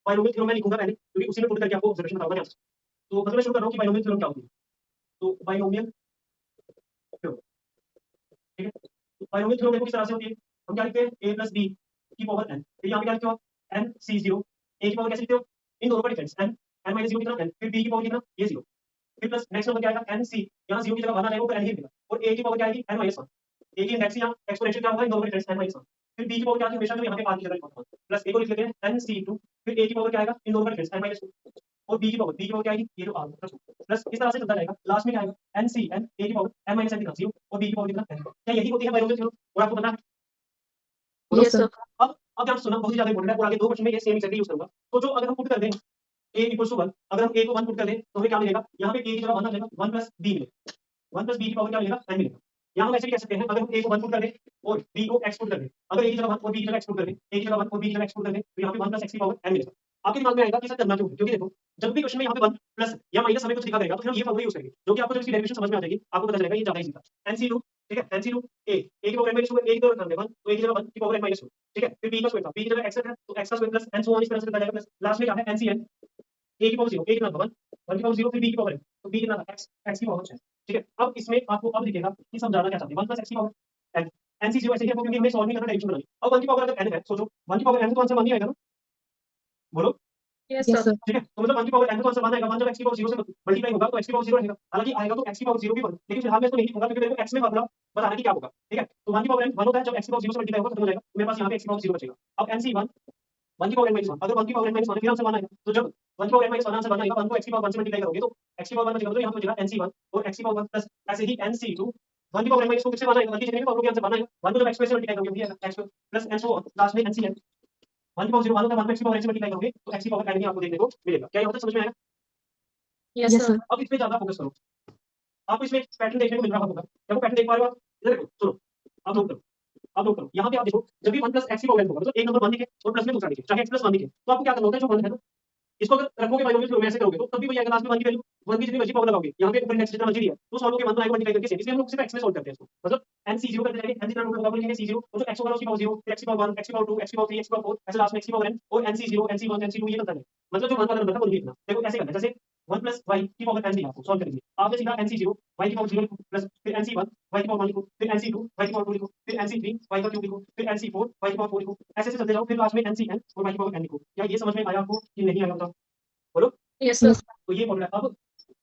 Binomial theorem मैं लिखूंगा पहले, क्योंकि उसी में पुट करके आपको ऑब्जर्वेशन बताऊंगा क्या। तो सबसे मैं शुरू कर रहा हूँ कि बायनोमियल थ्योरम क्या होती है। तो बायनोमियल थ्योरम, ठीक है। तो बायनोमियल थ्योरम देखो किस तरह से होती है। हम क्या लिखते हैं, ए प्लस बी की पावर एन, फिर यहाँ पे क्या लिखते हो, एन सी जीरो। ए की पावर कैसे लिखते हो, इन दोनों का difference n, n minus zero कितना एन, फिर बी की पावर कितना, ये जीरो। फिर प्लस नेक्स्ट नंबर क्या आएगा, एन सी, यहाँ जीरो की जगह वन आ जाएगा, ऊपर एन ही मिलेगा। और ए की पावर क्या आएगी, एन माइनस वन। ए की इंडेक्स यहाँ एक्सपोनेंशियल क्या होगा, इन दोनों का डिफरेंस एन माइनस वन। फिर बी की पावर क्या आती है, हमेशा जो यहाँ पे आर की जगह लिखा होता है, प्लस ए को लिख लेते हैं एन सी टू। फिर ए की पावर क्या आएगा, इन दोनों का डिफरेंस एन माइनस टू। और बी की पावर क्या आएगी, ये जो आर प्लस प्लस इस तरह से चलता जाएगा। लास्ट में क्या आएगा, एन सी एन, ए की पावर एन माइनस एन कितना जीरो, और बी की पावर कितना एन। क्या यही होती है बायनोमियल थ्योरम, और आपको पता है। बोलो। Yes sir. अब ध्यान से सुनना, बहुत ही ज्यादा इंपॉर्टेंट है, और आगे दो क्वेश्चन में ये सेम एग्जैक्टली यूज करूंगा। तो जो अगर हम पुट कर दें a इक्वल टू वन, अगर हम a को वन पुट कर दें तो हमें क्या मिलेगा, यहाँ पे a की जगह वन आ जाएगा, वन प्लस बी मिलेगा। वन प्लस बी की पावर क्या मिलेगा, एन मिलेगा। यहाँ हम ऐसे भी कह सकते हैं, अगर हम a को वन पुट कर दें और b को x पुट कर दें, अगर a की जगह वन और b की जगह x पुट कर दें, a की जगह वन और b की जगह x पुट कर दें, तो यहाँ पे वन प्लस x की पावर n मिलेगा। आपके दिमाग में आएगा कि सर करना क्यों है? क्योंकि देखो, जब भी क्वेश्चन में यहाँ पे वन प्लस या माइनस हमें कुछ लिखा रहेगा, तो फिर हम ये फॉर्मूला यूज करेंगे, जो कि आपको जब इसकी डेरिवेशन समझ में आ जाएगी, आपको पता चलेगा ये ज्यादा इजी था। NC2, ठीक है, NC2 a की power n minus two, a की पावर वन, तो a की जगह वन की पावर n माइनस टू, ठीक है। फिर b का स्क्वायर था, b की जगह x है, तो x का square plus n so on, इस तरह से करता जाएगा। प्लस लास्ट में क्या है, NCn, a की पावर जीरो, a कितना था वन, वन की पावर जीरो, फिर b की पावर n, तो b कितना था x, x की पावर 6, ठीक है। अब इसमें आपको अब दिखेगा कि समझाना क्या चाहते हैं, वन प्लस x की पावर n, NC0 ऐसे ही आपको, क्योंकि हमें सॉल्व नहीं करना, डेरिवेशन बनानी। अब वन की पावर अगर n है, सोचो वन की पावर n तो आंसर वन ही आएगा ना, बोलो। Yes yes sir. सर। ठीक है, तो मतलब वन की पावर n तो आंसर वन आएगा, वन जब x की पावर जीरो से मल्टीप्लाई होगा तो x की पावर जीरो रहेगा। हालांकि आएगा तो x की पावर जीरो भी वन, लेकिन फिलहाल मैं इसको नहीं लिखूंगा, क्योंकि मेरे को x में फॉर्मूला बताना कि क्या होगा, ठीक है। तो वन की पावर n वन होता है, जब x की पावर जीरो से मल्टीप्लाई होगा खत्म हो जाएगा, तो मेरे पास यहाँ पे x की पावर जीरो बचेगा। अब NC1, वन की पावर n माइनस वन, अगर वन की पावर n माइनस वन फिर आंसर वन आएगा। तो जब वन की power n minus one answer one आएगा, वन को x की पावर वन से मल्टीप्लाई करोगे तो x की पावर वन बचेगा, तो यहाँ पे बचेगा NC1 और x की पावर वन प्लस ऐसे ही NC2, वन की पावर n माइनस टू किससे वन आएगा, वन की जितने भी पावर के आंसर वन आएगा, वन को जब x से मल्टीप्लाई करोगे ये आएगा x plus n so on, last में NCn। वन की पावर जीरो वन होता है, वन को x की पावर n से मल्टीप्लाई करोगे तो x की पावर n ही आपको देखने को मिलेगा। क्या ये होता है, समझ में आएगा। Yes yes sir. सर। अब इस पे ज्यादा फोकस करो, आपको इसमें पैटर्न देखने को मिल रहा होगा। जब वो पैटर्न देख पा रहे हो आप, इधर देखो, सुनो, आप नोट करो, आप नोट करो, यहाँ पे आप देखो, जब भी वन प्लस एक्स की पावर n होगा, मतलब एक नंबर वन दिखे और प्लस में दूसरा दिखे, चाहे x प्लस वन दिखे, तो आपको क्या करना होता है, जो वन है ना, इसको अगर रखोगे बाइनोमियल थ्योरम में ऐसे करोगे तो तब भी वही आएगा, लास्ट में वन की वैल्यू, वन की जितनी मर्जी पावर लगाओगे, यहाँ पे ऊपर इंडेक्स जितना मर्जी दिया तो सॉल्व होके वन तो आएगा, मल्टीप्लाई करके सेम। इसलिए हम लोग सिर्फ x में सॉल्व करते हैं इसको, मतलब NC0 करते जाएंगे, n जितना टोटल होगा वो लिखेंगे C0, और जो x होगा उसकी पावर 0, फिर x की पावर 1, x की पावर 2, x की पावर 3, x की पावर 4, ऐसे लास्ट में x की पावर n और NC0, NC1, NC2 ये करता है। मतलब जो वन वाला नंबर था वो नहीं लिखना। देखो ऐसे करना है, जैसे वन प्लस वाई की पावर n दिया आपको, सॉल्व करेंगे, आपने सीधा NC0 y की पावर 0 लिखो, प्लस फिर NC1 y की पावर 1 लिखो, फिर NC2 y की पावर 2 लिखो, फिर NC3 y का क्यूब लिखो, फिर NC4 y की पावर 4 लिखो, ऐसे ऐसे चलते जाओ, फिर लास्ट में NCn और y की पावर n लिखो। क्या ये समझ में आया आपको कि नहीं आया, बताओ, बोलो। Yes sir. तो ये फॉर्मूला, अब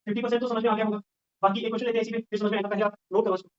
50% तो समझ में आ गया होगा। बाकी एक क्वेश्चन लेते हैं इसी पे, फिर समझ में आएगा, पहले आप नोट करो इसको।